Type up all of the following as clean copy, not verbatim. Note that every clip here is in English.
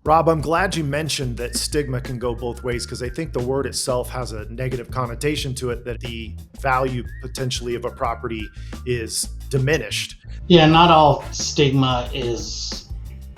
Rob, I'm glad you mentioned that stigma can go both ways because I think the word itself has a negative connotation to it, that the value potentially of a property is diminished. Yeah, not all stigma is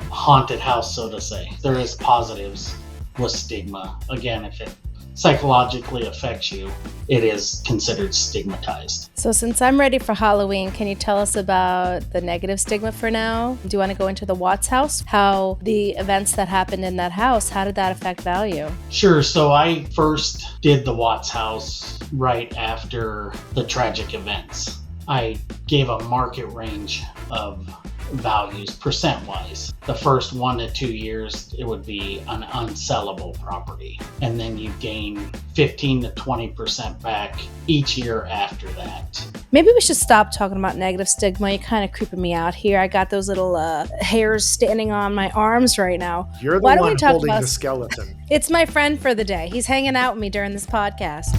haunted house, so to say. There is positives with stigma. Again, if it psychologically affects you, it is considered stigmatized. So since I'm ready for Halloween, can you tell us about the negative stigma for now? Do you want to go into the Watts house? How the events that happened in that house, how did that affect value? Sure. So I first did the Watts house right after the tragic events. I gave a market range of values percent wise. The first 1 to 2 years, it would be an unsellable property. And then you gain 15 to 20% back each year after that. Maybe we should stop talking about negative stigma. You're kind of creeping me out here. I got those little hairs standing on my arms right now. You're the Why don't one we talk holding about the skeleton. It's my friend for the day. He's hanging out with me during this podcast.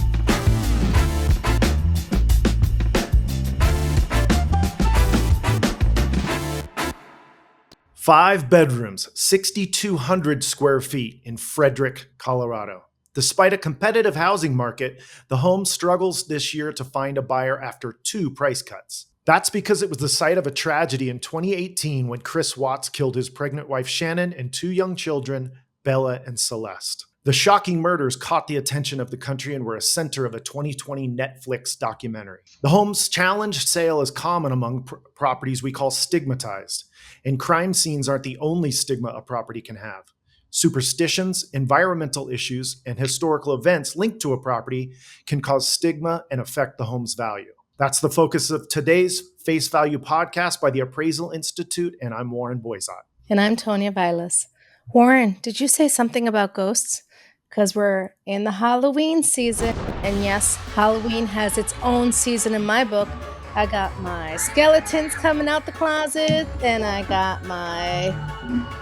Five bedrooms, 6,200 square feet in Frederick, Colorado. Despite a competitive housing market, the home struggles this year to find a buyer after 2 price cuts. That's because it was the site of a tragedy in 2018 when Chris Watts killed his pregnant wife Shannon and 2 young children, Bella and Celeste. The shocking murders caught the attention of the country and were a center of a 2020 Netflix documentary. The home's challenged sale is common among properties we call stigmatized, and crime scenes aren't the only stigma a property can have. Superstitions, environmental issues, and historical events linked to a property can cause stigma and affect the home's value. That's the focus of today's Face Value podcast by the Appraisal Institute, and I'm Warren Boisot. And I'm Tonya Vilas. Warren, did you say something about ghosts? Because we're in the Halloween season. And yes, Halloween has its own season in my book. I got my skeletons coming out the closet, and I got my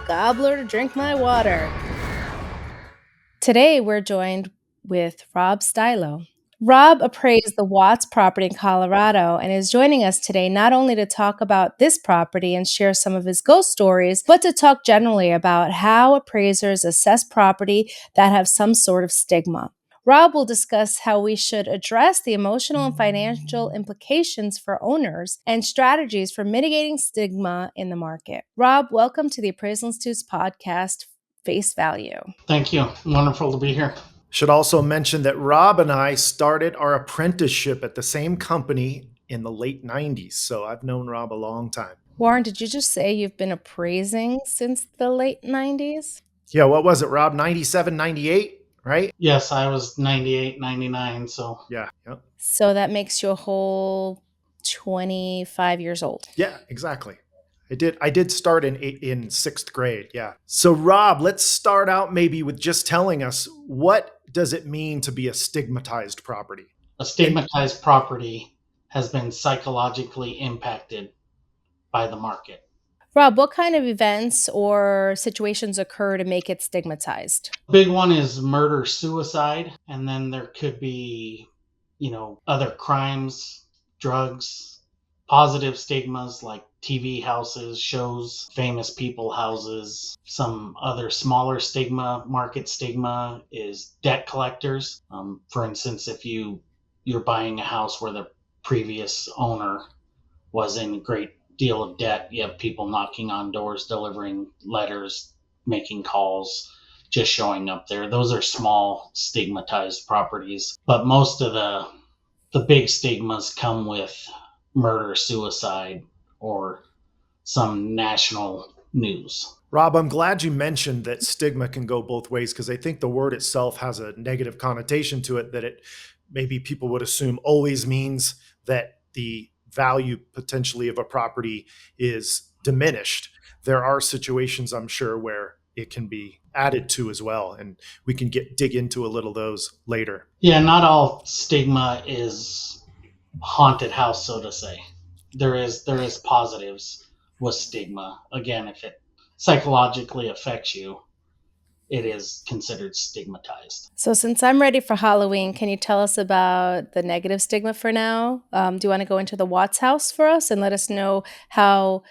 gobbler to drink my water. Today, we're joined with Rob Stilo. Rob appraised the Watts property in Colorado and is joining us today not only to talk about this property and share some of his ghost stories, but to talk generally about how appraisers assess property that have some sort of stigma. Rob will discuss how we should address the emotional and financial implications for owners and strategies for mitigating stigma in the market. Rob, welcome to the Appraisal Institute's podcast, Face Value. Thank you. Wonderful to be here. Should also mention that Rob and I started our apprenticeship at the same company in the late 90s, so I've known Rob a long time. Warren, did you just say you've been appraising since the late 90s? Yeah, what was it, Rob? 97, 98, right? Yes, I was 98, 99, so. Yeah. Yep. So that makes you a whole 25 years old. Yeah, exactly. I did start in 6th grade, yeah. So Rob, let's start out maybe with just telling us, what does it mean to be a stigmatized property? A stigmatized property has been psychologically impacted by the market. Rob, what kind of events or situations occur to make it stigmatized? Big one is murder, suicide, and then there could be, other crimes, drugs, positive stigmas like TV houses, shows, famous people houses. Some other smaller market stigma is debt collectors. For instance, if you're buying a house where the previous owner was in a great deal of debt, you have people knocking on doors, delivering letters, making calls, just showing up there. Those are small stigmatized properties. But most of the big stigmas come with murder, suicide, or some national news. Rob, I'm glad you mentioned that stigma can go both ways because I think the word itself has a negative connotation to it, that it maybe people would assume always means that the value potentially of a property is diminished. There are situations, I'm sure, where it can be added to as well, and we can dig into a little of those later. Yeah, not all stigma is haunted house, so to say. There is positives with stigma. Again, if it psychologically affects you, it is considered stigmatized. So since I'm ready for Halloween, can you tell us about the negative stigma for now? Do you want to go into the Watts house for us and let us know how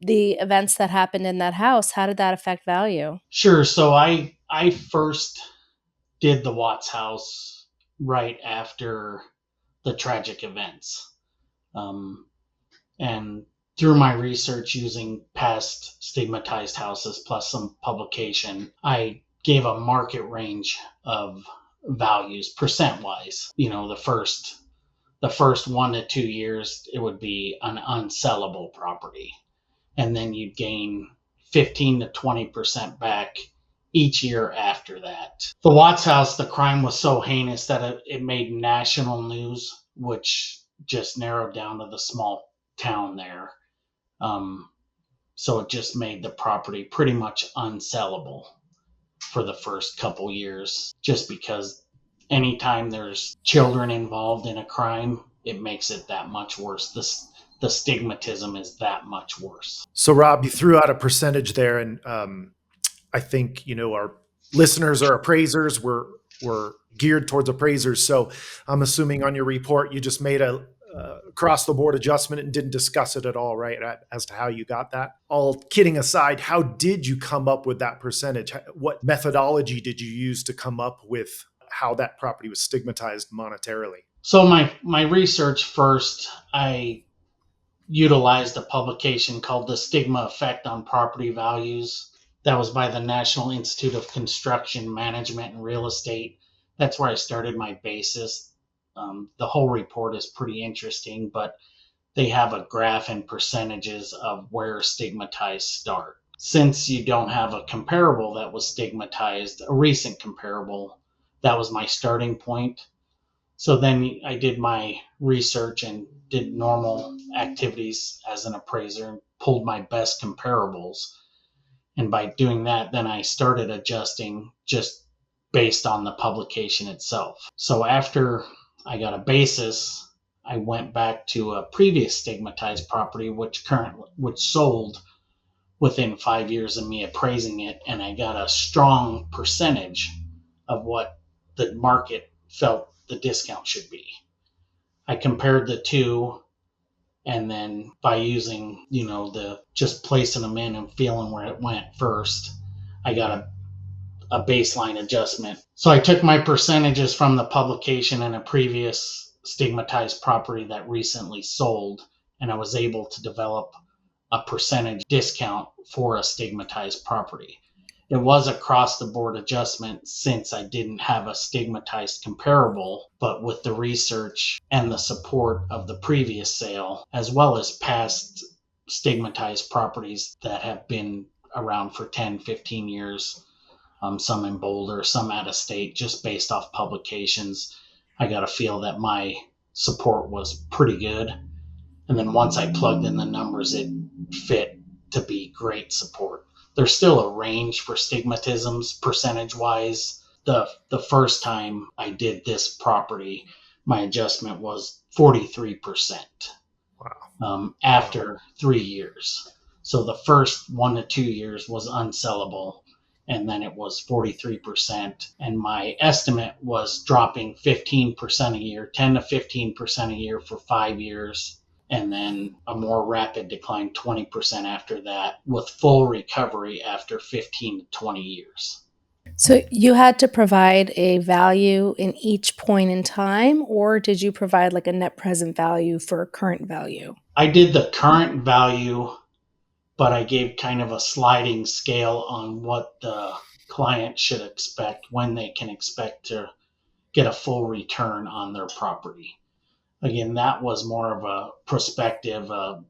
the events that happened in that house, how did that affect value? Sure. So I first did the Watts house right after the tragic events. Um, and through my research using past stigmatized houses plus some publication, I gave a market range of values percent wise. The first 1 to 2 years, it would be an unsellable property. And then you'd gain 15 to 20% back each year after that. The Watts house, the crime was so heinous that it made national news, which just narrowed down to the small town there. Um, so it just made the property pretty much unsellable for the first couple years, just because anytime there's children involved in a crime, it makes it that much worse. The stigmatism is that much worse. So, Rob, you threw out a percentage there, and I think our listeners are appraisers. We're geared towards appraisers, so I'm assuming on your report you just made a across the board adjustment and didn't discuss it at all, right? As to how you got that. All kidding aside, how did you come up with that percentage? What methodology did you use to come up with how that property was stigmatized monetarily? So my research first, I utilized a publication called The Stigma Effect on Property Values. That was by the National Institute of Construction Management and Real Estate. That's where I started my basis. The whole report is pretty interesting, but they have a graph and percentages of where stigmatized start. Since you don't have a comparable that was stigmatized, a recent comparable, that was my starting point. So then I did my research and did normal activities as an appraiser and pulled my best comparables. And by doing that, then I started adjusting just based on the publication itself. So after I got a basis, I went back to a previous stigmatized property, which sold within 5 years of me appraising it, and I got a strong percentage of what the market felt the discount should be. I compared the two, and then by using, the just placing them in and feeling where it went first, I got a baseline adjustment. So I took my percentages from the publication and a previous stigmatized property that recently sold, and I was able to develop a percentage discount for a stigmatized property. It was across the board adjustment since I didn't have a stigmatized comparable, but with the research and the support of the previous sale, as well as past stigmatized properties that have been around for 10, 15 years, some in Boulder, some out of state, just based off publications, I got a feel that my support was pretty good. And then once I plugged in the numbers, it fit to be great support. There's still a range for stigmatisms percentage wise. The first time I did this property, my adjustment was 43%. Wow. After 3 years. So the first 1 to 2 years was unsellable, and then it was 43%. And my estimate was dropping 15% a year, 10 to 15% a year for 5 years, and then a more rapid decline, 20% after that, with full recovery after 15 to 20 years. So you had to provide a value in each point in time, or did you provide like a net present value for current value? I did the current value, but I gave kind of a sliding scale on what the client should expect, when they can expect to get a full return on their property. Again, that was more of a prospective, a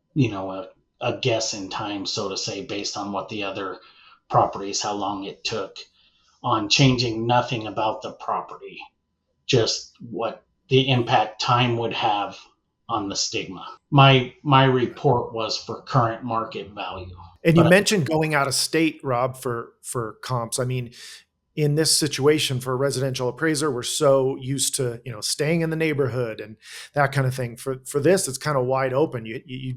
guess in time, so to say, based on what the other properties, how long it took, on changing nothing about the property, just what the impact time would have on the stigma. My report was for current market value. And you But mentioned going out of state, Rob, for comps. I mean, in this situation for a residential appraiser, we're so used to staying in the neighborhood and that kind of thing. For this, it's kind of wide open. You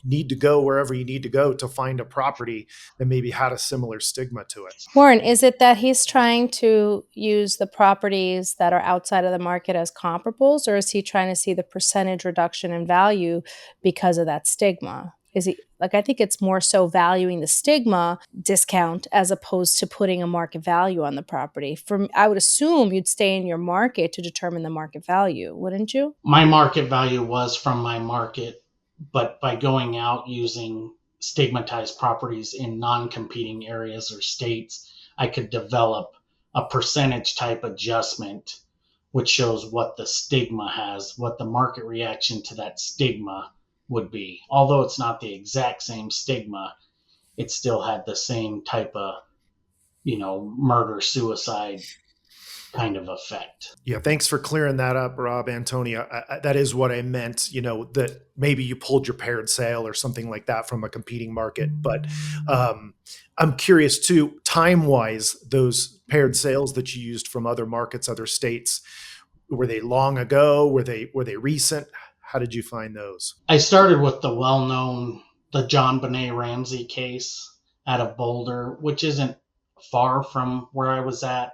need to go wherever you need to go to find a property that maybe had a similar stigma to it. Warren, is it that he's trying to use the properties that are outside of the market as comparables, or is he trying to see the percentage reduction in value because of that stigma? Is he like, I think it's more so valuing the stigma discount as opposed to putting a market value on the property. I would assume you'd stay in your market to determine the market value, wouldn't you? My market value was from my market, but by going out using stigmatized properties in non-competing areas or states, I could develop a percentage type adjustment which shows what the stigma has, what the market reaction to that stigma would be. Although it's not the exact same stigma, it still had the same type of, murder, suicide kind of effect. Yeah, thanks for clearing that up, Rob. Antonia. That is what I meant. That maybe you pulled your paired sale or something like that from a competing market. But I'm curious too, time wise, those paired sales that you used from other markets, other states, were they long ago? Were they recent? How did you find those? I started with the John Benet Ramsey case out of Boulder, which isn't far from where I was at,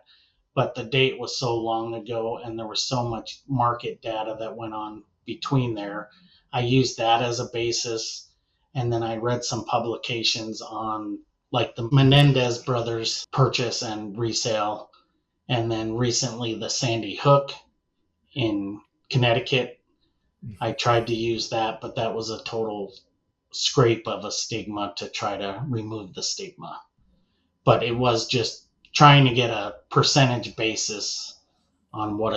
but the date was so long ago and there was so much market data that went on between there. I used that as a basis. And then I read some publications on like the Menendez brothers purchase and resale. And then recently the Sandy Hook in Connecticut. I tried to use that, but that was a total scrape of a stigma to try to remove the stigma. But it was just trying to get a percentage basis on what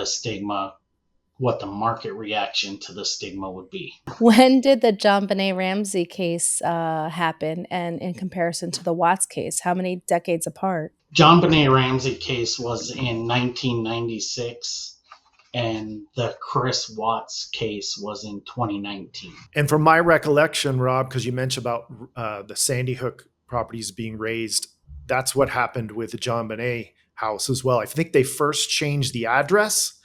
the market reaction to the stigma would be. When did the John Benet Ramsey case happen? And in comparison to the Watts case, how many decades apart? John Benet Ramsey case was in 1996 and the Chris Watts case was in 2019. And from my recollection, Rob, because you mentioned about the Sandy Hook properties being raised, that's what happened with the John Benet house as well. I think they first changed the address,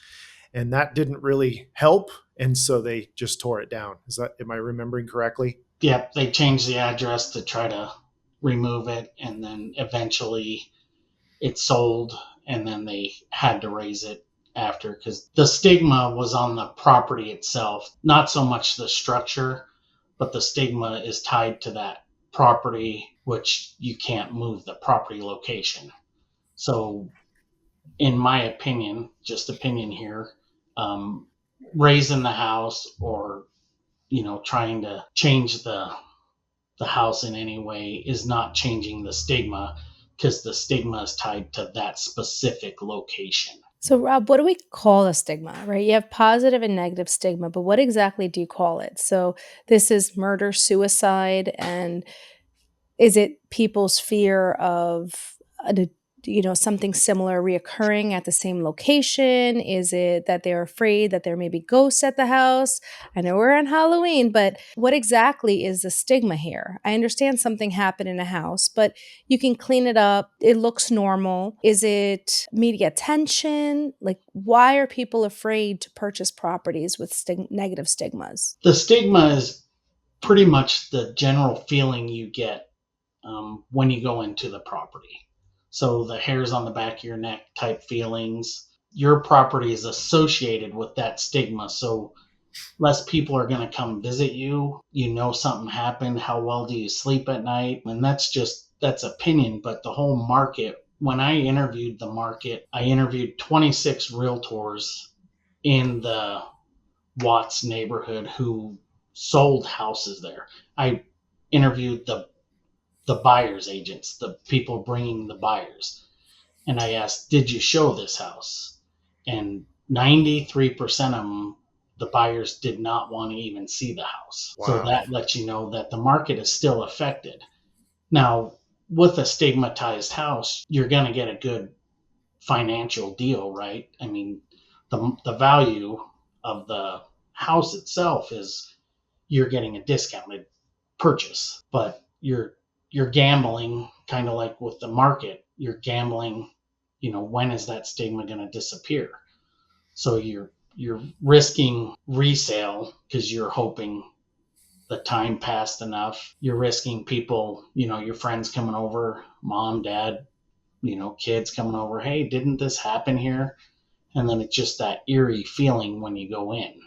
and that didn't really help, and so they just tore it down. Am I remembering correctly? Yep, they changed the address to try to remove it, and then eventually it sold, and then they had to raise it after because the stigma was on the property itself, not so much the structure, but the stigma is tied to that property, which you can't move the property location. So, in my opinion, just opinion here, raising the house or trying to change the house in any way is not changing the stigma because the stigma is tied to that specific location. So, Rob, what do we call a stigma, right? You have positive and negative stigma, but what exactly do you call it? So, this is murder, suicide, and is it people's fear of something similar reoccurring at the same location? Is it that they're afraid that there may be ghosts at the house? I know we're on Halloween, but what exactly is the stigma here? I understand something happened in a house, but you can clean it up. It looks normal. Is it media attention? Like, why are people afraid to purchase properties with negative stigmas? The stigma is pretty much the general feeling you get when you go into the property. So the hairs on the back of your neck type feelings. Your property is associated with that stigma. So less people are going to come visit you. Something happened. How well do you sleep at night? And that's opinion. But the whole market, when I interviewed the market, I interviewed 26 realtors in the Watts neighborhood who sold houses there. I interviewed the buyer's agents, the people bringing the buyers. And I asked, did you show this house? And 93% of them, the buyers did not want to even see the house. Wow. So that lets you know that the market is still affected. Now, with a stigmatized house, you're going to get a good financial deal, right? I mean, the value of the house itself is you're getting a discounted purchase, but you're gambling, kind of like with the market. You're gambling, when is that stigma going to disappear? So you're risking resale because you're hoping the time passed enough. You're risking people, your friends coming over, mom, dad, kids coming over. Hey, didn't this happen here? And then it's just that eerie feeling when you go in.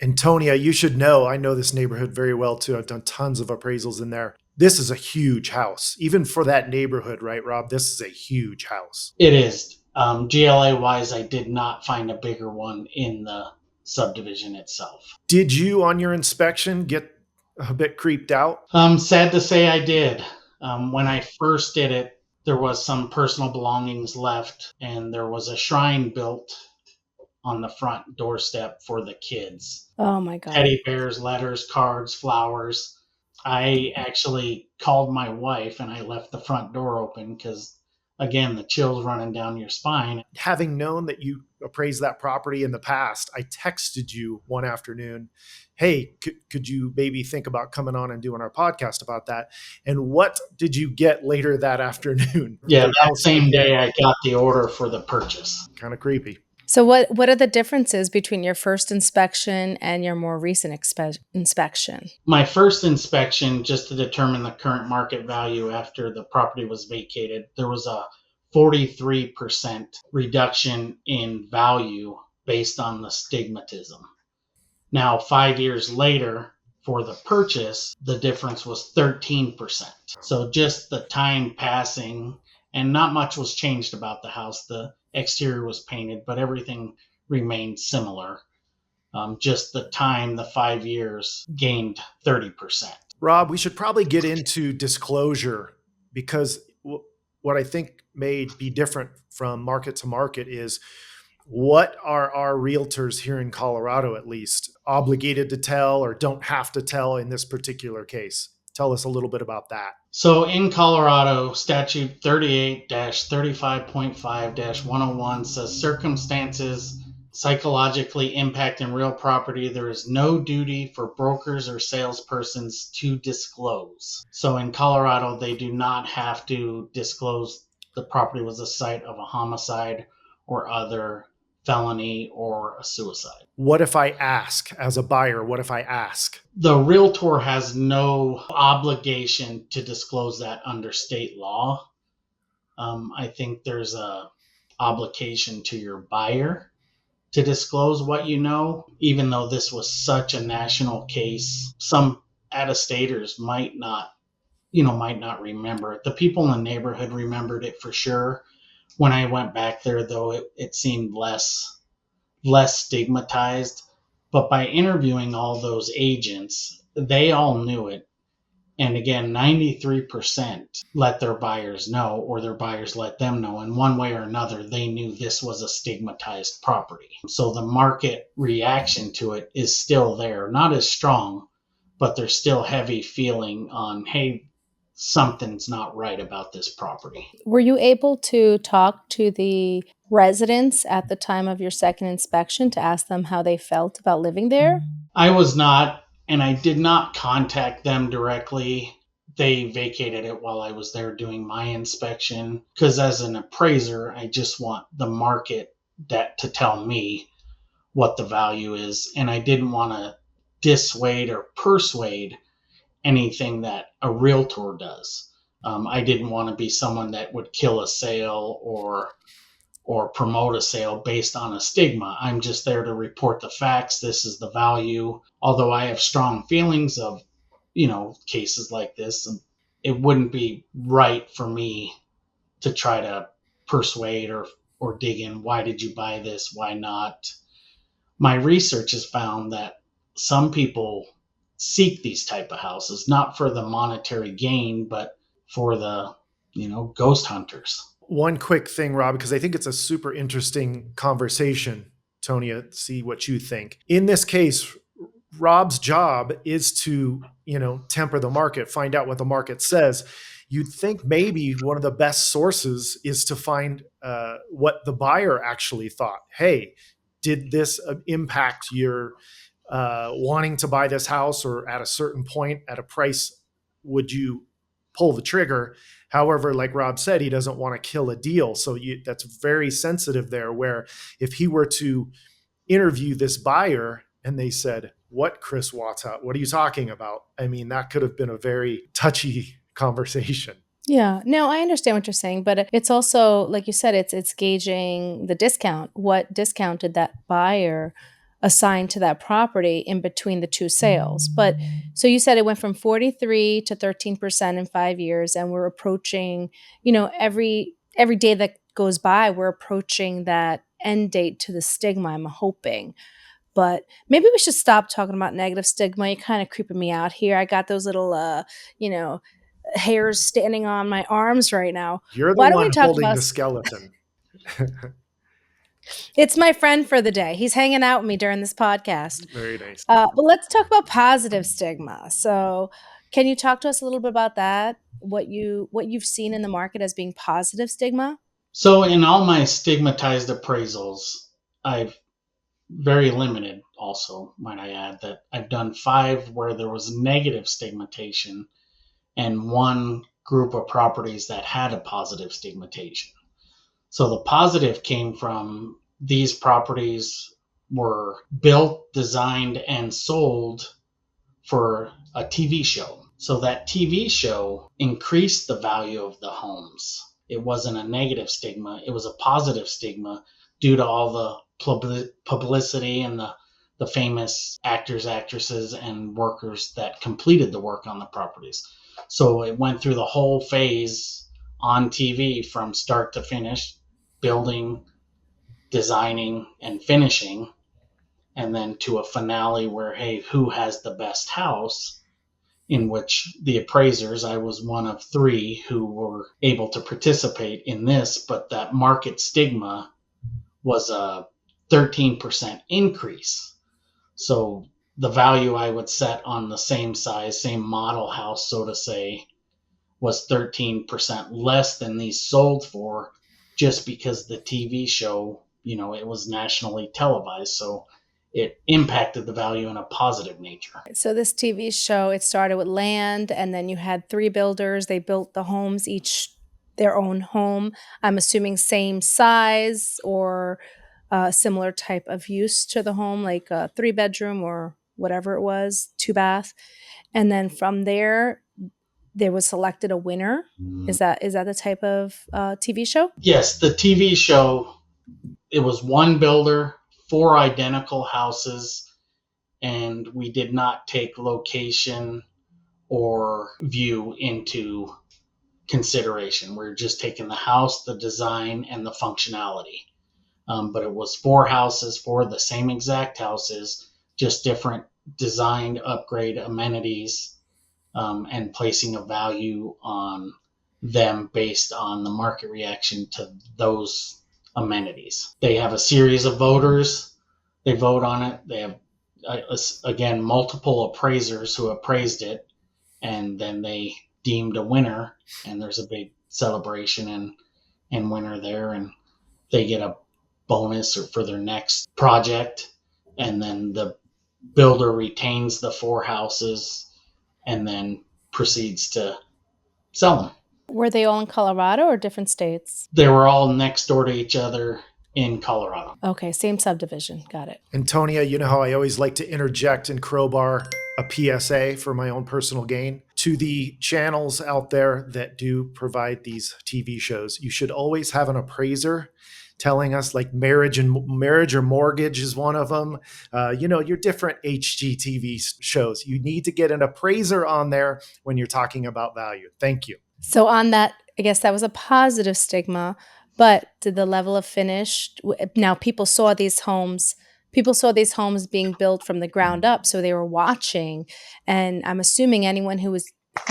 Antonia, you should know, I know this neighborhood very well too. I've done tons of appraisals in there. This is a huge house. Even for that neighborhood, right, Rob? This is a huge house. It is. GLA wise, I did not find a bigger one in the subdivision itself. Did you, on your inspection, get a bit creeped out? Sad to say I did. When I first did it, there was some personal belongings left, and there was a shrine built on the front doorstep for the kids. Oh my God. Teddy bears, letters, cards, flowers. I actually called my wife and I left the front door open because, again, the chills running down your spine. Having known that you appraised that property in the past, I texted you one afternoon, hey, could you maybe think about coming on and doing our podcast about that? And what did you get later that afternoon? Yeah, that same day I got the order for the purchase. Kind of creepy. So what are the differences between your first inspection and your more recent inspection? My first inspection, just to determine the current market value after the property was vacated, there was a 43% reduction in value based on the stigmatism. Now, 5 years later, for the purchase, the difference was 13%. So just the time passing, and not much was changed about the house. The exterior was painted, but everything remained similar. Just the time, the 5 years, gained 30%. Rob, we should probably get into disclosure because what I think may be different from market to market is what are our realtors here in Colorado, at least, obligated to tell or don't have to tell in this particular case? Tell us a little bit about that. So in Colorado, statute 38-35.5-101 says circumstances psychologically impacting real property, there is no duty for brokers or salespersons to disclose. So in Colorado, they do not have to disclose the property was the site of a homicide or other felony or a suicide. What if I ask as a buyer? What if I ask? The realtor has no obligation to disclose that under state law. I think there's a obligation to your buyer to disclose what you know, even though this was such a national case. Some out-of-staters might not remember it. The people in the neighborhood remembered it for sure. When I went back there, though, it seemed less stigmatized. But by interviewing all those agents, they all knew it. And again, 93% let their buyers know, or their buyers let them know. In one way or another, they knew this was a stigmatized property. So the market reaction to it is still there. Not as strong, but there's still heavy feeling on, hey, something's not right about this property. Were you able to talk to the residents at the time of your second inspection to ask them how they felt about living there? I was not, and I did not contact them directly. They vacated it while I was there doing my inspection because as an appraiser, I just want the market to tell me what the value is. And I didn't want to dissuade or persuade anything that a realtor does. I didn't want to be someone that would kill a sale or promote a sale based on a stigma. I'm just there to report the facts. This is the value. Although I have strong feelings of, cases like this, and it wouldn't be right for me to try to persuade or dig in. Why did you buy this? Why not? My research has found that some people seek these type of houses, not for the monetary gain, but for the, ghost hunters. One quick thing, Rob, because I think it's a super interesting conversation, Tonya, see what you think. In this case, Rob's job is to, temper the market, find out what the market says. You'd think maybe one of the best sources is to find what the buyer actually thought. Hey, did this impact your wanting to buy this house, or at a certain point at a price, would you pull the trigger? However, like Rob said, he doesn't want to kill a deal. So that's very sensitive there, where if he were to interview this buyer and they said, what, Chris Wata, what are you talking about? I mean, that could have been a very touchy conversation. Yeah, no, I understand what you're saying, but it's also, like you said, it's gauging the discount. What discount did that buyer assigned to that property in between the two sales. But so you said it went from 43 to 13% in 5 years, and we're approaching, every day that goes by, we're approaching that end date to the stigma, I'm hoping. But maybe we should stop talking about negative stigma. You're kind of creeping me out here. I got those little you know, hairs standing on my arms right now. You're the Why don't one we talk holding about the skeleton. it's my friend for the day. He's hanging out with me during this podcast. Very nice. But let's talk about positive stigma. So, can you talk to us a little bit about that? What you've seen in the market as being positive stigma? So in all my stigmatized appraisals, I've very limited also, might I add, that I've done 5 where there was negative stigmatization and 1 group of properties that had a positive stigmatization. So the positive came from these properties were built, designed, and sold for a TV show. So that TV show increased the value of the homes. It wasn't a negative stigma, it was a positive stigma due to all the publicity and the famous actors, actresses, and workers that completed the work on the properties. So it went through the whole phase on TV from start to finish, building, designing, and finishing, and then to a finale where, hey, who has the best house? In which the appraisers, I was one of 3 who were able to participate in this, but that market stigma was a 13% increase. So the value I would set on the same size, same model house, so to say, was 13% less than these sold for, just because the TV show, it was nationally televised. So it impacted the value in a positive nature. So this TV show, it started with land, and then you had 3 builders. They built the homes, each their own home. I'm assuming same size or similar type of use to the home, like a 3-bedroom or whatever it was, 2 bath. And then from there was selected a winner. Is that the type of TV show? Yes, the TV show, it was 1 builder, 4 identical houses, and we did not take location or view into consideration. We're just taking the house, the design, and the functionality. But it was 4 houses, 4 the same exact houses, just different designed upgrade amenities, and placing a value on them based on the market reaction to those amenities. They have a series of voters. They vote on it. They have, again, multiple appraisers who appraised it, and then they deemed a winner, and there's a big celebration and winner there, and they get a bonus or for their next project, and then the builder retains the 4 houses and then proceeds to sell them. Were they all in Colorado or different states? They were all next door to each other in Colorado. Okay, same subdivision. Got it. Antonia, you know how I always like to interject and crowbar a PSA for my own personal gain? To the channels out there that do provide these TV shows, you should always have an appraiser telling us, like marriage or mortgage is one of them. Your different HGTV shows. You need to get an appraiser on there when you're talking about value. Thank you. So on that, I guess that was a positive stigma, but did the level of finish, now people saw these homes being built from the ground up, so they were watching, and I'm assuming anyone who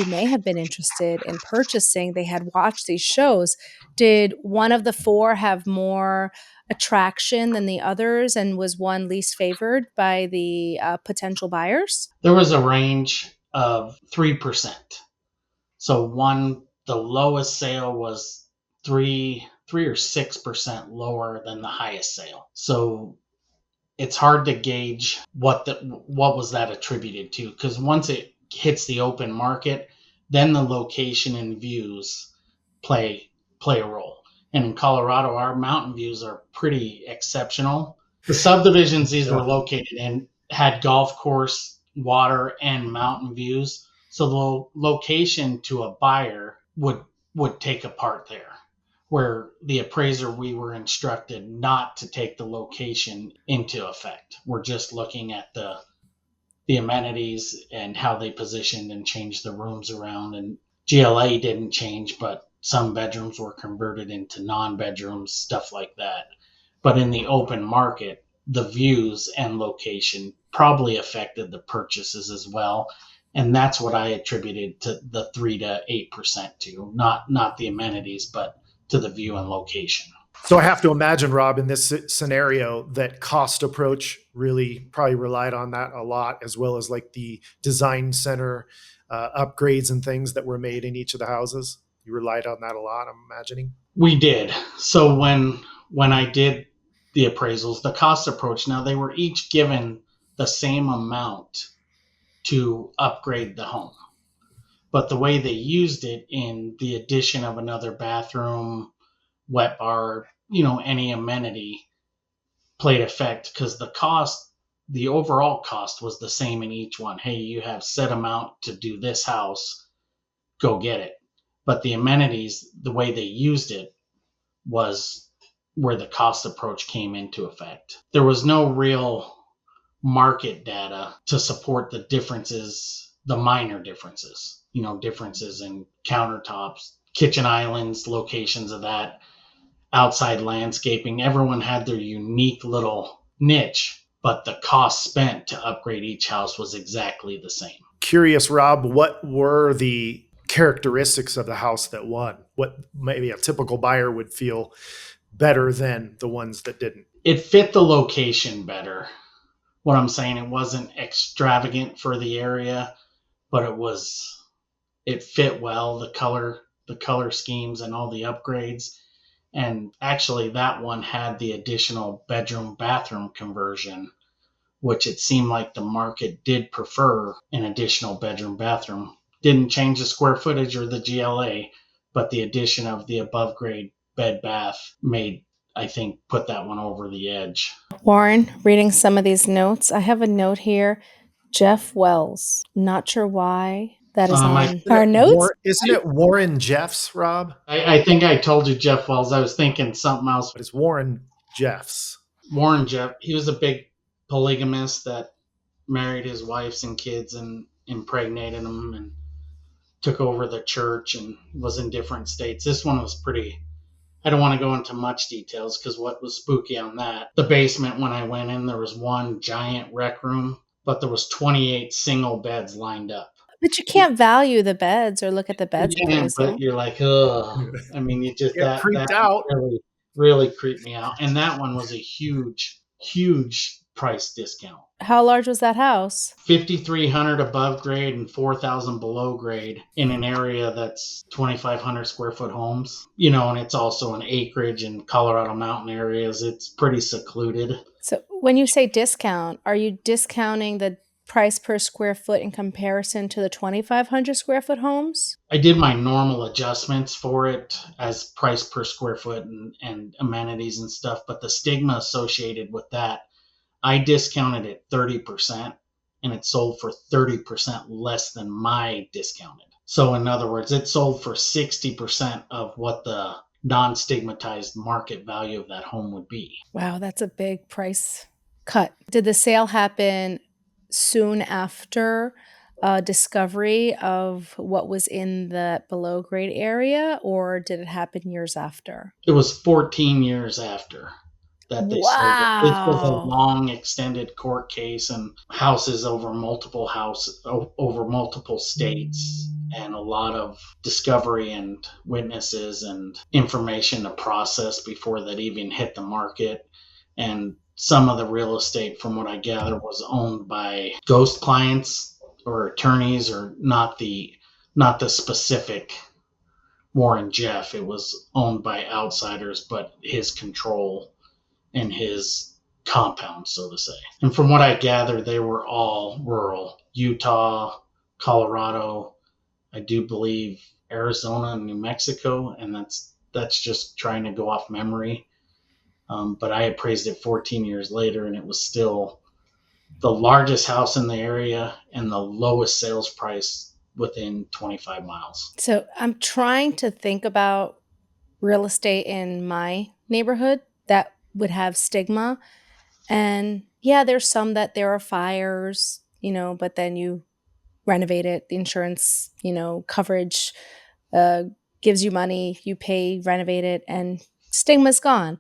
may have been interested in purchasing, they had watched these shows. Did one of the 4 have more attraction than the others, and was one least favored by the potential buyers? There was a range of 3%. So the lowest sale was 3 or 6% lower than the highest sale. So it's hard to gauge what was that attributed to, because once it hits the open market, then the location and views play a role. And in Colorado, our mountain views are pretty exceptional. The subdivisions these were located in had golf course, water, and mountain views. So the location to a buyer would take a part there. where the appraiser, we were instructed not to take the location into effect. We're just looking at the amenities and how they positioned and changed the rooms around. And GLA didn't change, but some bedrooms were converted into non-bedrooms, stuff like that. But in the open market, the views and location probably affected the purchases as well. And that's what I attributed to the 3 to 8% to, not the amenities, but to the view and location. So I have to imagine, Rob, in this scenario, that cost approach really probably relied on that a lot, as well as like the design center upgrades and things that were made in each of the houses. You relied on that a lot, I'm imagining. We did. So when I did the appraisals, the cost approach, now they were each given the same amount to upgrade the home. But the way they used it in the addition of another bathroom, wet bar, any amenity played effect, because the overall cost was the same in each one. Hey, you have set amount to do this house, go get it. But the amenities, the way they used it, was where the cost approach came into effect. There was no real market data to support the differences, the minor differences, differences in countertops, kitchen islands, locations of that, outside landscaping. Everyone had their unique little niche, but the cost spent to upgrade each house was exactly the same. Curious, Rob, what were the characteristics of the house that won? What maybe a typical buyer would feel better than the ones that didn't? It fit the location better. What I'm saying, it wasn't extravagant for the area, but it fit well, the color schemes and all the upgrades. And actually that one had the additional bedroom bathroom conversion, which it seemed like the market did prefer an additional bedroom bathroom. Didn't change the square footage or the GLA, but the addition of the above grade bed bath made, I think, put that one over the edge. Warren, reading some of these notes, I have a note here. Jeff Wells. Not sure why that is on our notes. Isn't it Warren Jeffs, Rob? I think I told you Jeff Wells. I was thinking something else. But it's Warren Jeffs. Warren Jeff, he was a big polygamist that married his wives and kids and impregnated them and took over the church and was in different states. This one was pretty, I don't want to go into much details because what was spooky on that, the basement, when I went in, there was one giant rec room, but there was 28 single beds lined up. But you can't value the beds or look at the beds. Yeah, but you're like, ugh. I mean, you just, Get creeped out. really, really creeped me out. And that one was a huge, huge price discount. How large was that house? 5,300 above grade and 4,000 below grade in an area that's 2,500 square foot homes. And it's also an acreage in Colorado mountain areas. It's pretty secluded. So when you say discount, are you discounting the price per square foot in comparison to the 2,500 square foot homes? I did my normal adjustments for it as price per square foot and amenities and stuff, but the stigma associated with that, I discounted it 30% and it sold for 30% less than my discounted. So in other words, it sold for 60% of what the non-stigmatized market value of that home would be. Wow, that's a big price cut. Did the sale happen soon after discovery of what was in the below grade area, or did it happen years after? It was 14 years after that they sold it. This was a long extended court case and houses over multiple states, and a lot of discovery and witnesses and information to process before that even hit the market. And some of the real estate, from what I gather, was owned by ghost clients or attorneys, or not the specific Warren Jeff. It was owned by outsiders, but his control and his compound, so to say. And from what I gather, they were all rural. Utah, Colorado, I do believe Arizona and New Mexico, and that's just trying to go off memory. But I appraised it 14 years later, and it was still the largest house in the area and the lowest sales price within 25 miles. So I'm trying to think about real estate in my neighborhood that would have stigma. And yeah, there's some that there are fires, but then you renovate it. The insurance, coverage uh, gives you money, you pay, renovate it, and stigma's gone.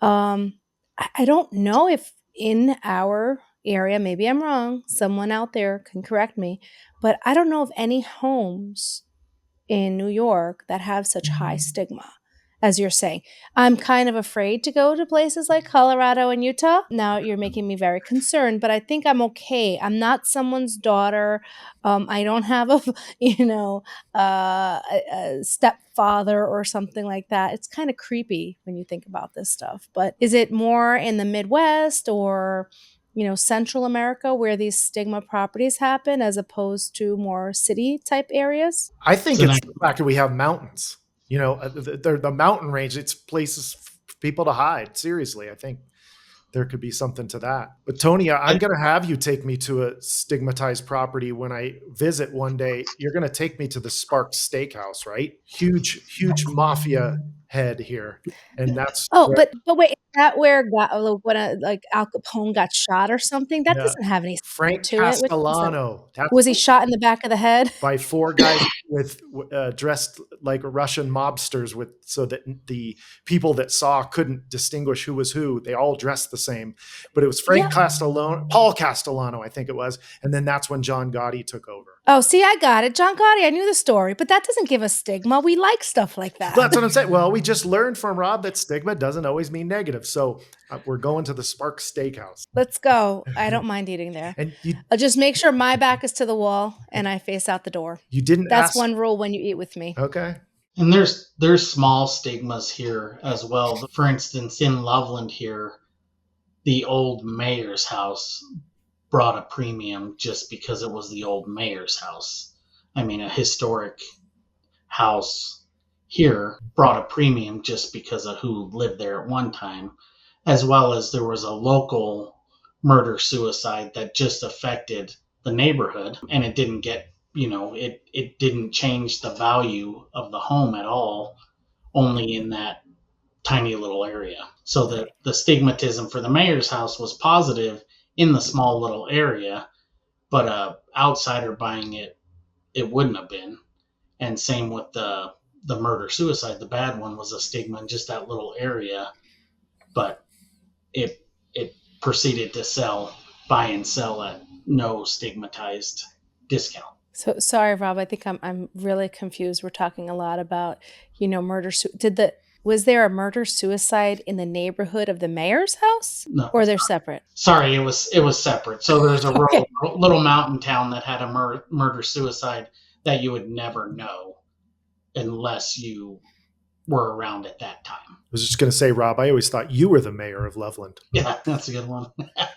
I don't know if in our area, maybe I'm wrong, someone out there can correct me, but I don't know of any homes in New York that have such high stigma as you're saying. I'm kind of afraid to go to places like Colorado and Utah. Now you're making me very concerned, but I think I'm okay. I'm not someone's daughter. I don't have a, a stepfather or something like that. It's kind of creepy when you think about this stuff. But is it more in the Midwest or Central America where these stigma properties happen as opposed to more city type areas? I think So now, it's the fact that we have mountains. The mountain range. It's places for people to hide. Seriously, I think there could be something to that. But Tony, I'm going to have you take me to a stigmatized property when I visit one day. You're going to take me to the Sparks Steakhouse, right? Huge mafia head here, and that's Oh, where, but wait, is that where when like Al Capone got shot or something? That yeah, doesn't have any stigma Frank to it. Which is that? Castellano. That's Was he shot in the back of the head? by four guys with dressed like Russian mobsters, with so that the people that saw couldn't distinguish who was who. They all dressed the same, but it was Yeah. Paul Castellano, I think it was, and then that's when John Gotti took over. Oh, see, I got it. John Gotti, I knew the story, but that doesn't give us stigma. We like stuff like that. That's what I'm saying. Well, we just learned from Rob that stigma doesn't always mean negative. So we're going to the Sparks Steakhouse, Let's go. I don't mind eating there. and I'll just make sure my back is to the wall and I face out the door. you didn't That's ask. one rule when you eat with me. Okay. and there's small stigmas here as well. For instance, in Loveland here, the old mayor's house brought a premium just because it was the old mayor's house. I mean, a historic house here brought a premium just because of who lived there at one time, as well as there was a local murder suicide that just affected the neighborhood, and it didn't get, it didn't change the value of the home at all, only in that tiny little area. So the stigmatism for the mayor's house was positive in the small little area, but a outsider buying it, it wouldn't have been. And same with the murder suicide. The bad one was a stigma in just that little area, but it proceeded to buy and sell at no stigmatized discount. So sorry, Rob. I think I'm really confused. We're talking a lot about, murder. Was there a murder suicide in the neighborhood of the mayor's house, No, or they're separate? sorry, it was separate. So there's a Okay. little mountain town that had a murder suicide that you would never know unless you were around at that time. I was just going to say, Rob, I always thought you were the mayor of Loveland. Yeah, that's a good one.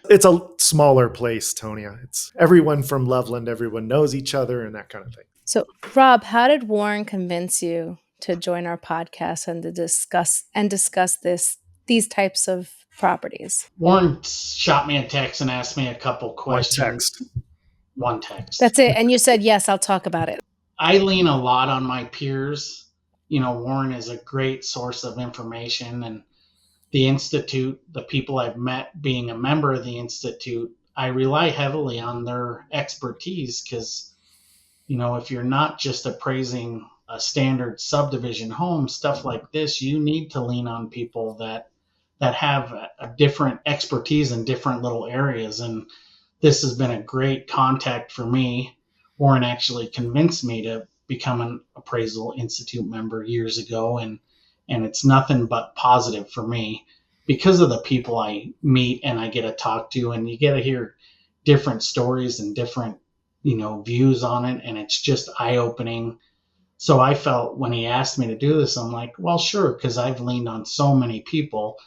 It's a smaller place, Tonya. It's everyone from Loveland, everyone knows each other and that kind of thing. So, Rob, how did Warren convince you to join our podcast and to discuss these types of properties? Warren shot me a text and asked me a couple Why questions. text? One text. That's it. And you said, yes, I'll talk about it. I lean a lot on my peers. Warren is a great source of information, and the Institute, the people I've met being a member of the Institute, I rely heavily on their expertise because, if you're not just appraising a standard subdivision home, stuff like this, you need to lean on people that have a different expertise in different little areas. And this has been a great contact for me. Warren actually convinced me to become an Appraisal Institute member years ago, and it's nothing but positive for me because of the people I meet and I get to talk to, and you get to hear different stories and different views on it, and it's just eye-opening. So I felt when he asked me to do this, I'm like, well, sure, because I've leaned on so many people,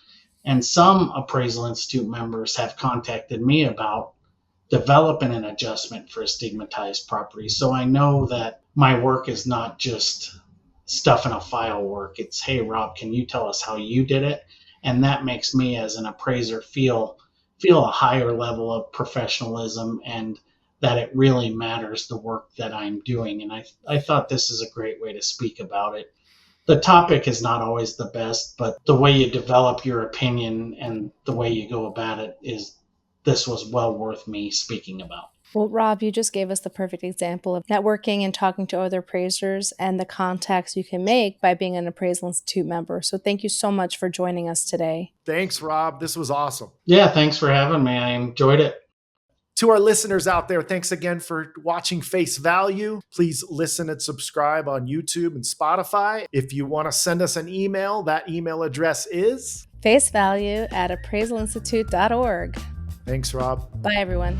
and some Appraisal Institute members have contacted me about developing an adjustment for a stigmatized property. So I know that my work is not just stuff in a file work. It's, hey, Rob, can you tell us how you did it? And that makes me as an appraiser feel a higher level of professionalism, and that it really matters the work that I'm doing. And I thought this is a great way to speak about it. The topic is not always the best, but the way you develop your opinion and the way you go about it this was well worth me speaking about. Well, Rob, you just gave us the perfect example of networking and talking to other appraisers and the contacts you can make by being an Appraisal Institute member. So thank you so much for joining us today. Thanks, Rob. This was awesome. Yeah, thanks for having me. I enjoyed it. To our listeners out there, thanks again for watching Face Value. Please listen and subscribe on YouTube and Spotify. If you want to send us an email, that email address is facevalue@appraisalinstitute.org. Thanks, Rob. Bye, everyone.